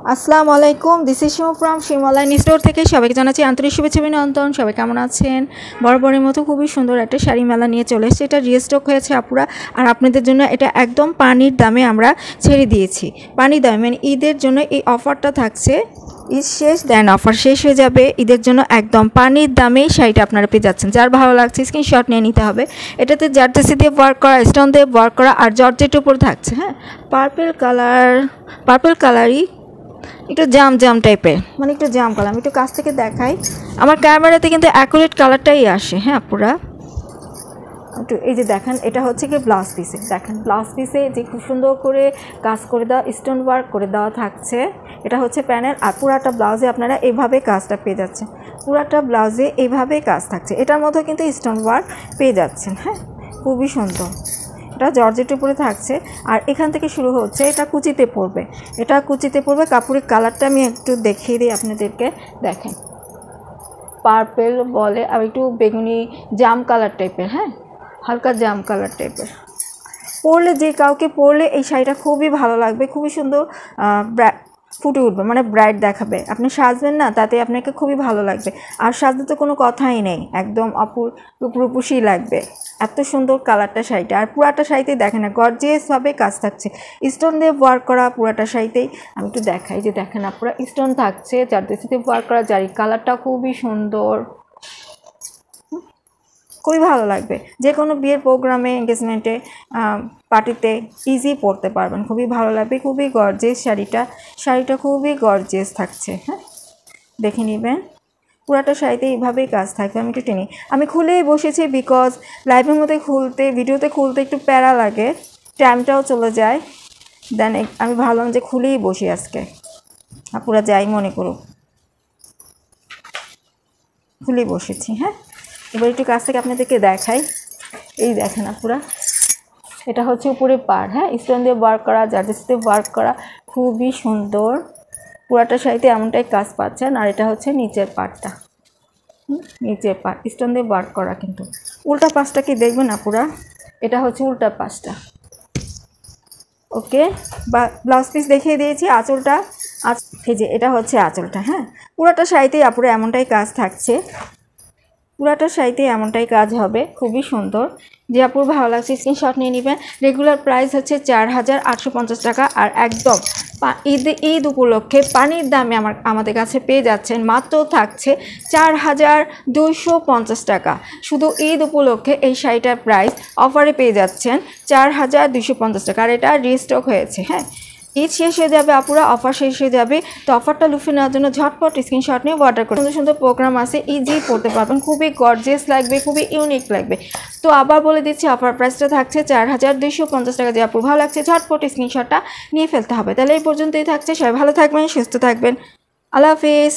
আসসালামু আলাইকুম, this is Shimu from Shimu online store থেকে সবাইকে জানাচ্ছি আন্তরিক শুভেচ্ছা অভিনন্দন। সবাই কেমন আছেন? বরাবরের মতো খুবই সুন্দর একটা শাড়ি মেলা নিয়ে চলে এসেছে। এটা রিস্টক হয়েছে আপুরা, আর আপনাদের জন্য এটা একদম পানির দামে আমরা ছেড়ে দিয়েছি। পানির দামে মানে ঈদের জন্য এই অফারটা থাকছে। ঈদ শেষ দেন অফার শেষ হয়ে যাবে, ঈদের জন্য একদম পানির দামেই শাড়িটা আপনারা পেয়ে যাচ্ছেন। যার ভালো লাগছে স্ক্রিনশট নিয়ে নিতে হবে। এটাতে জারদস্তি দিয়ে ওয়ার্ক করা, স্টোন দিয়ে ওয়ার্ক করা আর জর্জেটের উপর থাকছে। হ্যাঁ, পার্পল কালারই একটু জাম টাইপের, মানে একটু জাম কালার। আমি একটু কাছ থেকে দেখাই, আমার ক্যামেরাতে কিন্তু অ্যাকুরেট কালারটাই আসে। হ্যাঁ পুরা একটু এই যে দেখেন, এটা হচ্ছে কি ব্লাউজ পিসে, দেখেন ব্লাউজ পিসে যে খুব সুন্দর করে কাজ করে দেওয়া, স্টোন ওয়ার্ক করে দেওয়া থাকছে। এটা হচ্ছে প্যানেল, আর পুরাটা ব্লাউজে আপনারা এইভাবে কাজটা পেয়ে যাচ্ছেন। পুরাটা ব্লাউজে এইভাবে কাজ থাকছে, এটার মধ্যে কিন্তু স্টোন ওয়ার্ক পেয়ে যাচ্ছেন। হ্যাঁ, খুবই সুন্দর। এটা জর্জেটের উপরে থাকছে, আর এখান থেকে শুরু হচ্ছে, এটা কুচিতে পড়বে। এটা কুচিতে পড়বে। কাপড়ের কালারটা আমি একটু দেখিয়ে দিই আপনাদেরকে। দেখেন, পার্পেল বলে আর একটু বেগুনি জাম কালার টাইপের। হ্যাঁ, হালকা জাম কালার টাইপের। পরলে যে কাউকে পরলে এই শাড়িটা খুবই ভালো লাগবে, খুবই সুন্দর ফুটে উঠবে, মানে ব্রাইট দেখাবে। আপনি সাজবেন না, তাতে আপনাকে খুবই ভালো লাগবে। আর সাজতে তো কোনো কথাই নেই, একদম রূপসী লাগবে। এত সুন্দর কালারটা শাড়িটা, আর পুরাটা শাড়িতেই দেখেন না গর্জিয়াসভাবে কাজ থাকছে, স্টোন দিয়ে ওয়ার্ক করা পুরাটা শাড়িতেই। আমি একটু দেখাই, যে দেখেন না পুরো স্টোন থাকছে, জারদস্তিতে ওয়ার্ক করা জারি। কালারটা খুবই সুন্দর, খুবই ভালো লাগবে। যে কোনো বিয়ের প্রোগ্রামে, এঙ্গেজমেন্টে, পার্টিতে ইজি পরতে পারবেন, খুবই ভালো লাগবে। খুবই গর্জিয়াস শাড়িটা খুবই গর্জিয়াস থাকছে। হ্যাঁ, দেখে নেবেন। পুরাটা শাড়িতে এইভাবেই কাজ থাকবে। আমি একটু টেনি, আমি খুলেই বসেছি, বিকজ লাইভের মধ্যে ভিডিওতে খুলতে একটু প্যারা লাগে, টাইমটাও চলে যায়। দেন আমি ভাবলাম যে খুলেই বসি আজকে, আপুরা যাই মনে করুক, খুলেই বসেছি। হ্যাঁ, এবার একটু কাছ থেকে আপনাদেরকে দেখাই। এই দেখেন আপুরা, এটা হচ্ছে উপরে পাড়। হ্যাঁ, স্টোন দিয়ে ওয়ার্ক করা, জারদস্তিতে ওয়ার্ক করা, খুবই সুন্দর। পুরাটা শাড়িতে এমনটাই কাজ পাচ্ছেন। আর এটা হচ্ছে নিচের পাড়টা, নিচের পাড় স্টোন দিয়ে ওয়ার্ক করা। কিন্তু উল্টা পাশটা কি দেখবেন আপুরা, এটা হচ্ছে উল্টা পাশটা। ওকে, বা ব্লাউজ পিস দেখিয়ে দিয়েছি। আঁচলটা এই যে এটা হচ্ছে আঁচলটা। হ্যাঁ, পুরাটা শাড়িতেই আপুরা এমনটাই কাজ থাকছে, পুরাটা শাড়িতে এমনটাই কাজ হবে, খুবই সুন্দর। যে আপুর ভালো লাগছে স্ক্রিনশট নিয়ে নেবেন। রেগুলার প্রাইস হচ্ছে 4850 টাকা, আর একদম ঈদ উপলক্ষে পানির দামে আমাদের কাছে পেয়ে যাচ্ছেন। মাত্র থাকছে 4250 টাকা। শুধু ঈদ উপলক্ষে এই শাড়িটার প্রাইস অফারে পেয়ে যাচ্ছেন 4250 টাকা, আর এটা রিস্টক হয়েছে। হ্যাঁ, ঈদ শেষ হয়ে যাবে আপুরা, অফার শেষ হয়ে যাবে। তো অফারটা লুফে নেওয়ার জন্য ঝটপট স্ক্রিনশট নিয়ে অর্ডার করুন। সুন্দর সুন্দর প্রোগ্রাম আছে, ইজি পড়তে পারবেন, খুবই গর্জিয়াস লাগবে, খুবই ইউনিক লাগবে। তো আবার বলে দিচ্ছি, অফার প্রাইসটা থাকছে 4250 টাকা। যে আপু ভালো লাগছে ঝটপট স্ক্রিনশটটা নিয়ে ফেলতে হবে। তাহলে এই পর্যন্তই থাকছে। সবাই ভালো থাকবেন, সুস্থ থাকবেন। আল্লাহ হাফিজ।